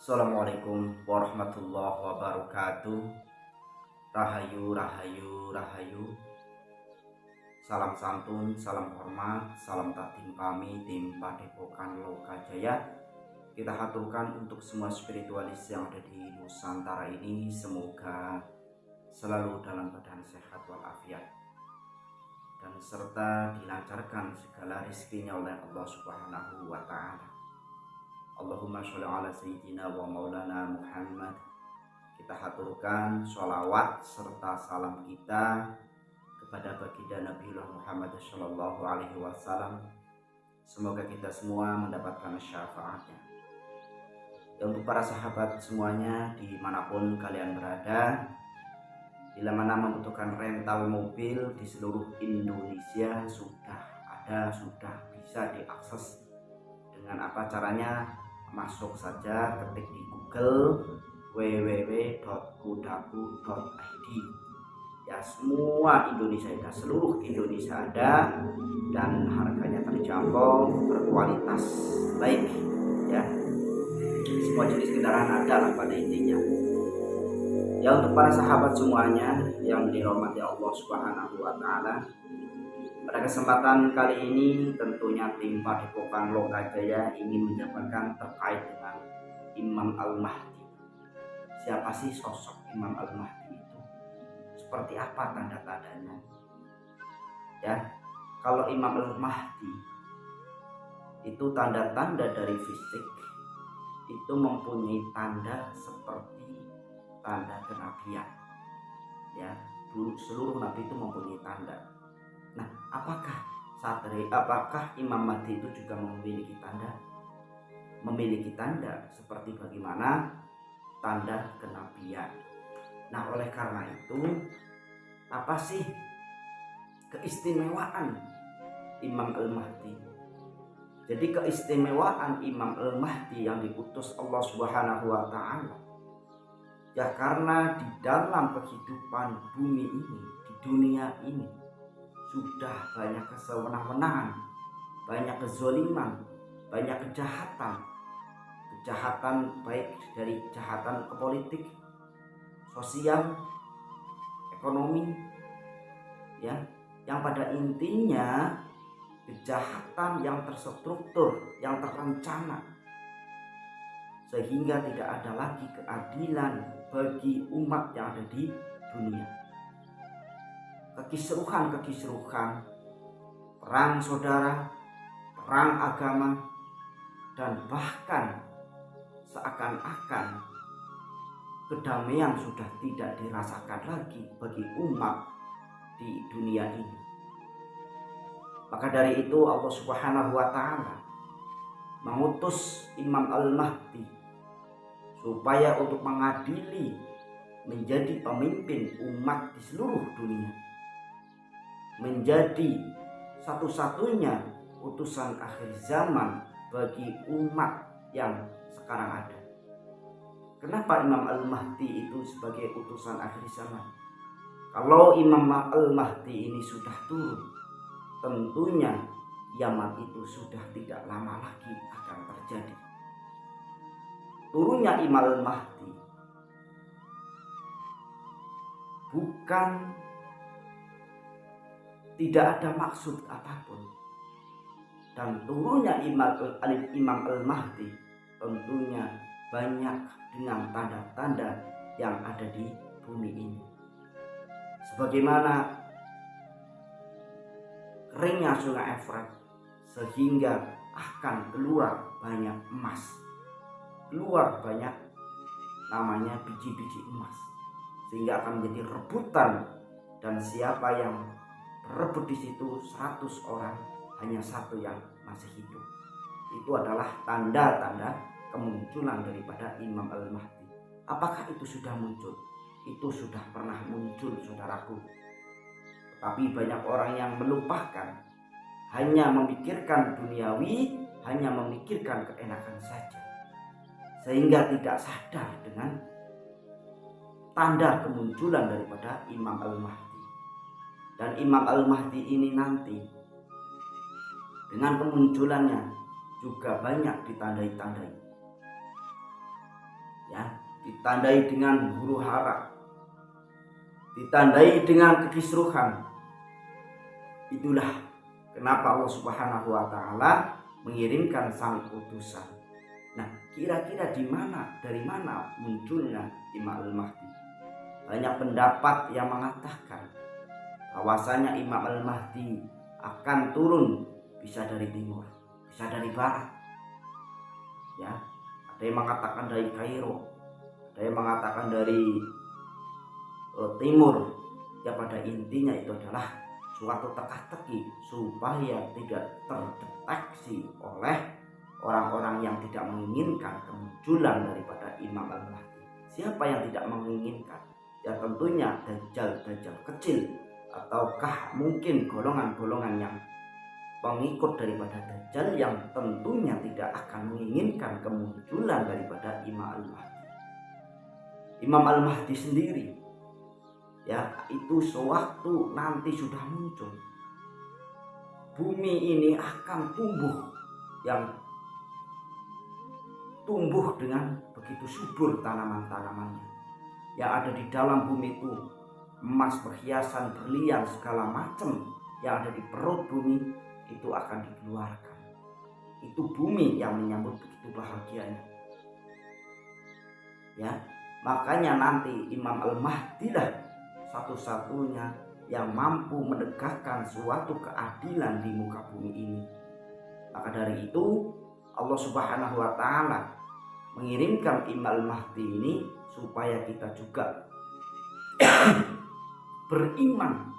Assalamualaikum warahmatullahi wabarakatuh. Rahayu, rahayu, rahayu. Salam santun, salam hormat, salam tak tim kami, tim Padepokan Lokajaya. Kita haturkan untuk semua spiritualis yang ada di Nusantara ini, semoga selalu dalam keadaan sehat walafiat dan serta dilancarkan segala rezekinya oleh Allah Subhanahu wa Ta'ala. Allahumma sholli ala sayyidina wa maulana Muhammad. Kita haturkan sholawat serta salam kita kepada baginda Nabiullah Muhammad sallallahu alaihi wasallam. Semoga kita semua mendapatkan syafaatnya. Dan untuk para sahabat semuanya dimanapun kalian berada, bila mana membutuhkan rental mobil di seluruh Indonesia, sudah bisa diakses. Dengan apa caranya? Masuk saja, ketik di Google www.kudaku.id. Ya, semua Indonesia ada, seluruh Indonesia ada, dan harganya terjangkau, berkualitas baik ya. Semua jenis kendaraan ada lah pada intinya. Ya, untuk para sahabat semuanya yang dirahmati Allah Subhanahu wa Ta'ala, pada kesempatan kali ini tentunya tim Padepokan Lokajaya ingin menyampaikan terkait dengan Imam Al-Mahdi. Siapa sih sosok Imam Al-Mahdi itu? Seperti apa tanda-tandanya? Ya, kalau Imam Al-Mahdi itu tanda-tanda dari fisik itu mempunyai tanda seperti tanda kenabian. Ya, seluruh nabi itu mempunyai tanda. Nah, apakah Imam Mahdi itu juga memiliki tanda? Memiliki tanda seperti bagaimana tanda kenabian. Nah, oleh karena itu, apa sih keistimewaan Imam Al-Mahdi? Jadi keistimewaan Imam Al-Mahdi yang diutus Allah Subhanahu wa Ta'ala, ya karena di dalam kehidupan bumi ini, di dunia ini, sudah banyak kesewenang-wenangan, banyak kezaliman, banyak kejahatan baik dari kejahatan ke politik, sosial, ekonomi, ya, yang pada intinya kejahatan yang terstruktur, yang terencana, sehingga tidak ada lagi keadilan bagi umat yang ada di dunia. Kekisruhan, perang saudara, perang agama, dan bahkan seakan-akan kedamaian sudah tidak dirasakan lagi bagi umat di dunia ini. Maka dari itu Allah Subhanahu wa Ta'ala mengutus Imam Al-Mahdi supaya untuk mengadili, menjadi pemimpin umat di seluruh dunia, menjadi satu-satunya utusan akhir zaman bagi umat yang sekarang ada. Kenapa Imam Al-Mahdi itu sebagai utusan akhir zaman? Kalau Imam Al-Mahdi ini sudah turun, tentunya kiamat itu sudah tidak lama lagi akan terjadi. Turunnya Imam Al-Mahdi bukan tidak ada maksud apapun, dan turunnya Imam Al-Mahdi tentunya banyak dengan tanda-tanda yang ada di bumi ini. Sebagaimana keringnya sungai Efrat, sehingga akan keluar banyak emas, keluar banyak namanya biji-biji emas, sehingga akan menjadi rebutan, dan siapa yang berebut di situ 100 orang, hanya satu yang masih hidup. Itu adalah tanda-tanda kemunculan daripada Imam Al-Mahdi. Apakah itu sudah muncul? Itu sudah pernah muncul, saudaraku. Tapi banyak orang yang melupakan, hanya memikirkan duniawi, hanya memikirkan keenakan saja, sehingga tidak sadar dengan tanda kemunculan daripada Imam Al-Mahdi. Dan Imam Al-Mahdi ini nanti dengan kemunculannya juga banyak ditandai-tandai. ya, ditandai dengan huru hara, ditandai dengan kekisruhan. Itulah kenapa Allah Subhanahu wa taala mengirimkan sang utusan. Nah, kira-kira dari mana munculnya Imam Al-Mahdi? Banyak pendapat yang mengatakan bahwasanya Imam Al-Mahdi akan turun bisa dari timur, bisa dari barat. Ya, ada yang mengatakan dari Kairo, ada yang mengatakan dari timur. Ya, pada intinya itu adalah suatu teka-teki supaya tidak terdeteksi oleh orang-orang yang tidak menginginkan kemunculan daripada Imam Al-Mahdi. Siapa yang tidak menginginkan? Ya tentunya dajjal kecil, ataukah mungkin golongan-golongan yang pengikut daripada dajjal yang tentunya tidak akan menginginkan kemunculan daripada Imam Al-Mahdi. Imam Al-Mahdi sendiri, ya, itu sewaktu nanti sudah muncul, bumi ini akan tumbuh dengan begitu subur tanaman-tanamannya. Yang ada di dalam bumi itu emas, perhiasan, berlian, segala macam yang ada di perut bumi itu akan dikeluarkan. Itu bumi yang menyambut begitu bahagianya. Ya, makanya nanti Imam Al-Mahdi lah satu-satunya yang mampu menegakkan suatu keadilan di muka bumi ini. Maka dari itu Allah Subhanahu wa taala mengirimkan Imam Al-Mahdi ini supaya kita juga beriman.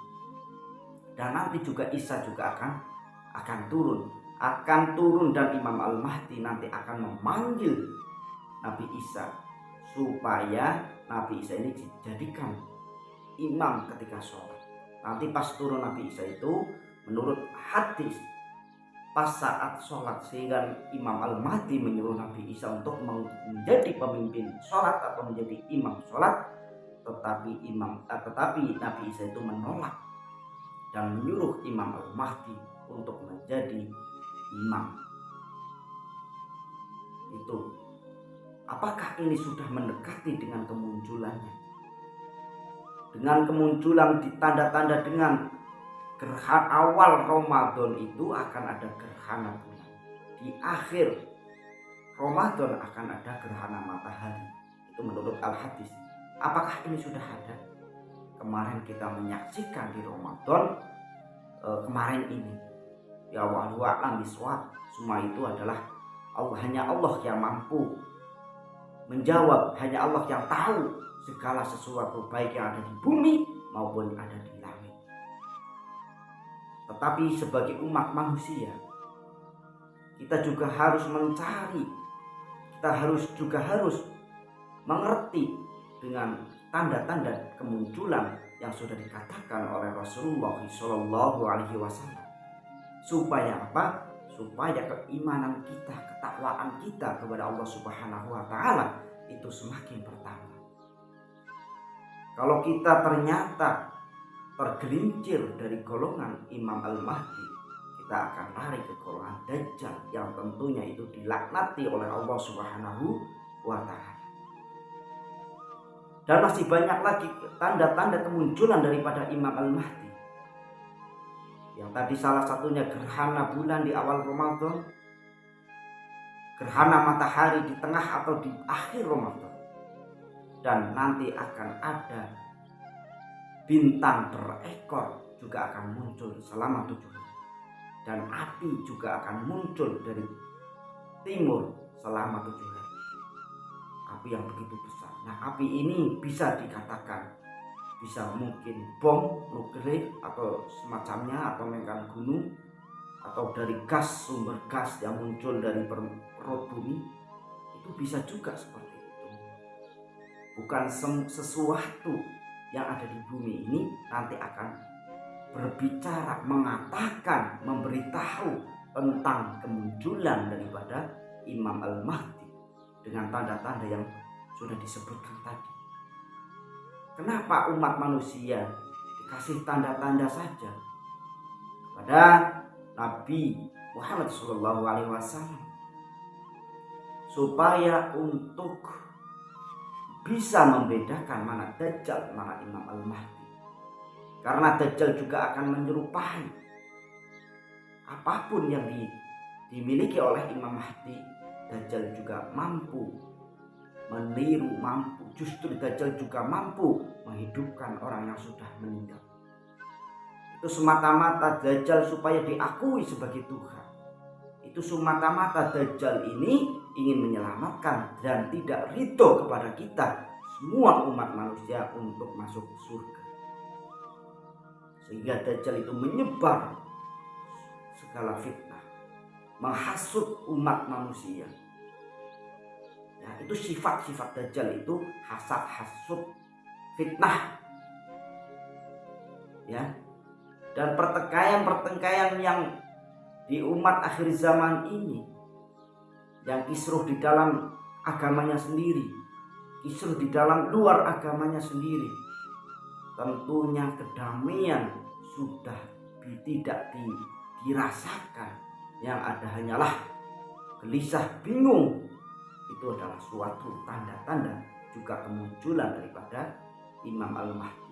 Dan nanti juga Isa juga akan turun dan Imam Al-Mahdi nanti akan memanggil Nabi Isa supaya Nabi Isa ini dijadikan imam ketika sholat. Nanti pas turun Nabi Isa itu menurut hadis pas saat sholat, sehingga Imam Al-Mahdi menyuruh Nabi Isa untuk menjadi pemimpin sholat atau menjadi imam sholat, tetapi Nabi Isa itu menolak dan menyuruh Imam Al-Mahdi untuk menjadi imam. Itu apakah ini sudah mendekati dengan kemunculannya? Dengan kemunculan ditanda-tanda dengan gerhana awal Ramadan itu akan ada gerhana bulan. Di akhir Ramadan akan ada gerhana matahari. Itu menurut Al-Hadis. Apakah ini sudah ada? Kemarin kita menyaksikan di Ramadan kemarin ini. Ya wallahu a'lam bishawab. Semua itu adalah hanya Allah yang mampu menjawab, hanya Allah yang tahu segala sesuatu baik yang ada di bumi maupun ada di langit. Tetapi sebagai umat manusia kita juga harus mencari, kita harus mengerti dengan tanda-tanda kemunculan yang sudah dikatakan oleh Rasulullah SAW. Supaya apa? Supaya keimanan kita, ketakwaan kita kepada Allah Subhanahu wa taala itu semakin bertambah. Kalau kita ternyata tergelincir dari golongan Imam Al-Mahdi, kita akan lari ke golongan Dajjal yang tentunya itu dilaknati oleh Allah Subhanahu wa taala. Dan masih banyak lagi tanda-tanda kemunculan daripada Imam Al-Mahdi. Yang tadi salah satunya gerhana bulan di awal Ramadan, gerhana matahari di tengah atau di akhir Ramadan, dan nanti akan ada bintang berekor juga akan muncul selama 7 hari, dan api juga akan muncul dari timur selama 7 hari. Api yang begitu besar. Nah, api ini bisa dikatakan bisa mungkin bom nuklir atau semacamnya, atau medan gunung, atau dari gas, sumber gas yang muncul dari perut bumi. Itu bisa juga seperti itu. Bukan sesuatu yang ada di bumi ini nanti akan berbicara, mengatakan, memberitahu tentang kemunculan daripada Imam Al-Mahdi dengan tanda-tanda yang sudah disebutkan tadi. Kenapa umat manusia dikasih tanda-tanda saja pada Nabi Muhammad SAW? Supaya untuk bisa membedakan mana Dajjal, mana Imam Al-Mahdi. Karena Dajjal juga akan menyerupai apapun yang dimiliki oleh Imam Mahdi. Dajjal juga mampu meniru, justru Dajjal juga mampu menghidupkan orang yang sudah meninggal. Itu semata-mata Dajjal supaya diakui sebagai Tuhan. Itu semata-mata Dajjal ini ingin menyelamatkan dan tidak ridho kepada kita semua umat manusia untuk masuk surga. Sehingga Dajjal itu menyebar segala fitnah, menghasut umat manusia. Ya, itu sifat-sifat Dajjal itu hasad, hasud, fitnah. Ya. Dan pertikaian-pertikaian yang di umat akhir zaman ini, yang kisruh di dalam agamanya sendiri, kisruh di dalam luar agamanya sendiri, tentunya kedamaian sudah tidak dirasakan. Yang ada hanyalah gelisah, bingung. Itu adalah suatu tanda-tanda juga kemunculan daripada Imam Al-Mahdi.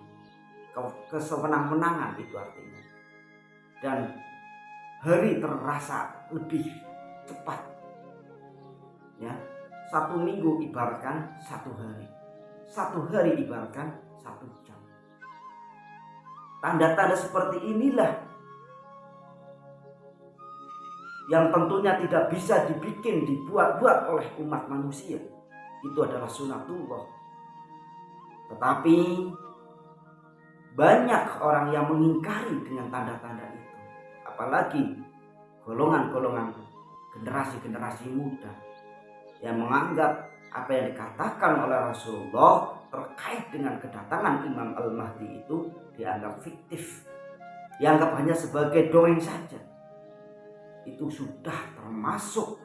Kesewenang-wenangan itu artinya. Dan hari terasa lebih cepat. Ya, 1 minggu ibaratkan 1 hari. 1 hari ibaratkan 1 jam. Tanda-tanda seperti inilah yang tentunya tidak bisa dibuat-buat oleh umat manusia. Itu adalah sunatullah. Tetapi banyak orang yang mengingkari dengan tanda-tanda itu. Apalagi golongan-golongan generasi-generasi muda yang menganggap apa yang dikatakan oleh Rasulullah terkait dengan kedatangan Imam Al-Mahdi itu dianggap fiktif, dianggap hanya sebagai dongeng saja. Itu sudah termasuk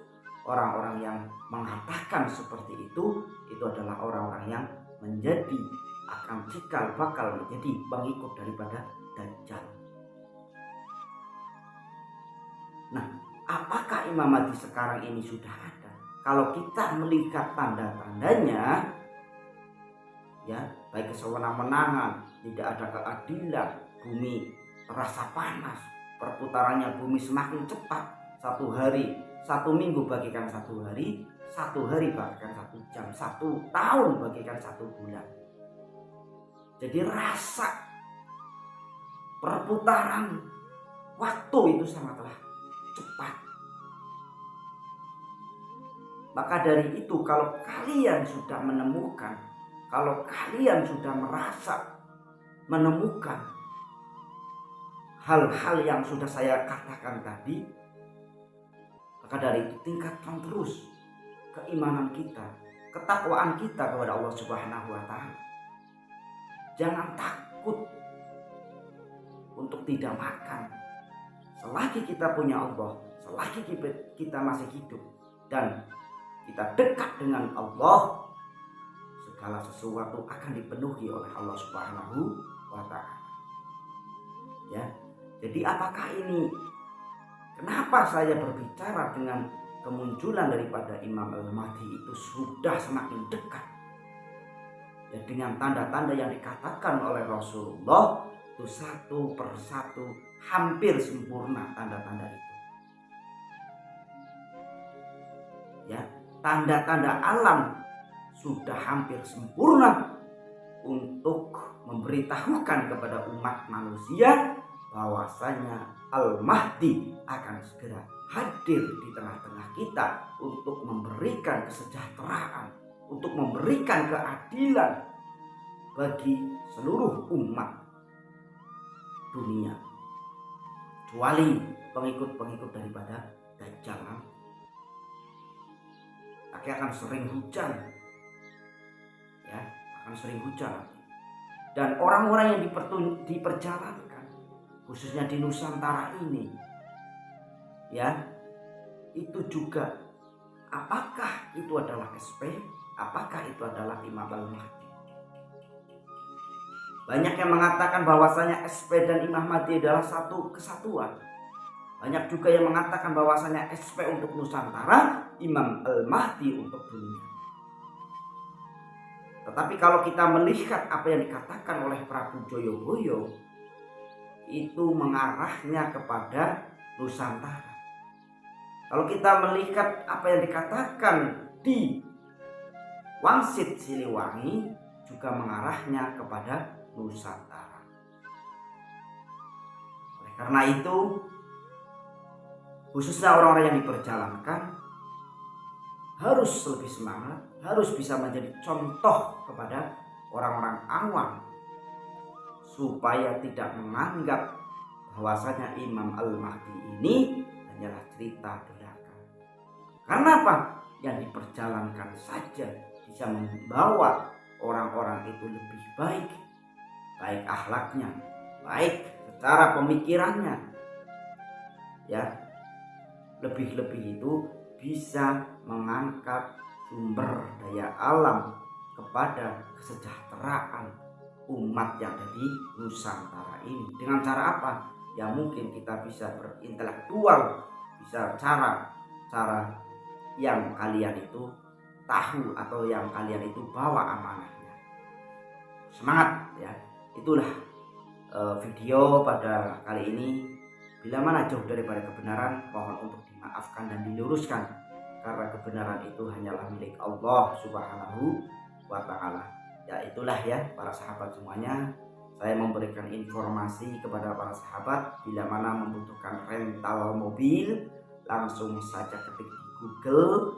orang-orang yang mengatakan seperti itu adalah orang-orang yang menjadi akan cikal bakal menjadi pengikut daripada Dajjal. Nah, apakah Imam Mahdi sekarang ini sudah ada? Kalau kita melihat tanda-tandanya, ya, baik kesewenang-wenangan, tidak ada keadilan, bumi terasa panas, perputarannya bumi semakin cepat. 1 hari, 1 minggu bagikan 1 hari, 1 hari bagikan 1 jam, 1 tahun bagikan 1 bulan. Jadi rasa perputaran waktu itu sangatlah cepat. Maka dari itu kalau kalian sudah menemukan, kalau kalian sudah merasa menemukan hal-hal yang sudah saya katakan tadi, maka dari itu tingkatkan terus keimanan kita, ketakwaan kita kepada Allah Subhanahu wa taala. Jangan takut untuk tidak makan. Selagi kita punya Allah, selagi kita masih hidup dan kita dekat dengan Allah, segala sesuatu akan dipenuhi oleh Allah Subhanahu wa taala. Ya. Jadi apakah ini, kenapa saya berbicara dengan kemunculan daripada Imam Al-Mahdi itu sudah semakin dekat? Ya, dengan tanda-tanda yang dikatakan oleh Rasulullah itu 1 per 1 hampir sempurna tanda-tanda itu. Ya, tanda-tanda alam sudah hampir sempurna untuk memberitahukan kepada umat manusia bahwasanya Al-Mahdi akan segera hadir di tengah-tengah kita untuk memberikan kesejahteraan, untuk memberikan keadilan bagi seluruh umat dunia, kecuali pengikut-pengikut daripada Dajjal. Akan sering hujan, ya, akan sering hujan. Dan orang-orang yang diperjalankan, khususnya di Nusantara ini, ya, itu juga apakah itu adalah SP, apakah itu adalah Imam Al-Mahdi? Banyak yang mengatakan bahwasanya SP dan Imam Mahdi adalah satu kesatuan. Banyak juga yang mengatakan bahwasanya SP untuk Nusantara, Imam Al-Mahdi untuk dunia. Tetapi kalau kita melihat apa yang dikatakan oleh Prabu Joyoboyo, itu mengarahnya kepada Nusantara. Kalau kita melihat apa yang dikatakan di Wangsit Siliwangi, juga mengarahnya kepada Nusantara. Oleh karena itu, khususnya orang-orang yang diperjalankan harus lebih semangat, harus bisa menjadi contoh kepada orang-orang awam supaya tidak menganggap bahwasanya Imam Al-Mahdi ini hanyalah cerita belaka. Karena apa? Yang diperjalankan saja bisa membawa orang-orang itu lebih baik, baik akhlaknya, baik secara pemikirannya, ya, lebih-lebih itu bisa mengangkat sumber daya alam kepada kesejahteraan umat yang ada di Nusantara ini. Dengan cara apa? Ya mungkin kita bisa berintelektual, bisa cara yang kalian itu tahu atau yang kalian itu bawa amanahnya. Semangat ya. Itulah video pada kali ini. Bila mana jauh daripada kebenaran, mohon untuk dimaafkan dan diluruskan, karena kebenaran itu hanyalah milik Allah Subhanahu wa Ta'ala. Ya itulah ya para sahabat semuanya, saya memberikan informasi kepada para sahabat, bila mana membutuhkan rental mobil, langsung saja ketik di Google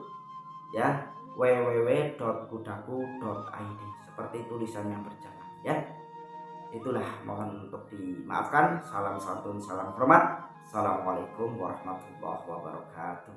ya, www.kudaku.id, seperti tulisan yang berjalan ya. Itulah, mohon untuk dimaafkan. Salam santun, salam hormat. Assalamualaikum warahmatullahi wabarakatuh.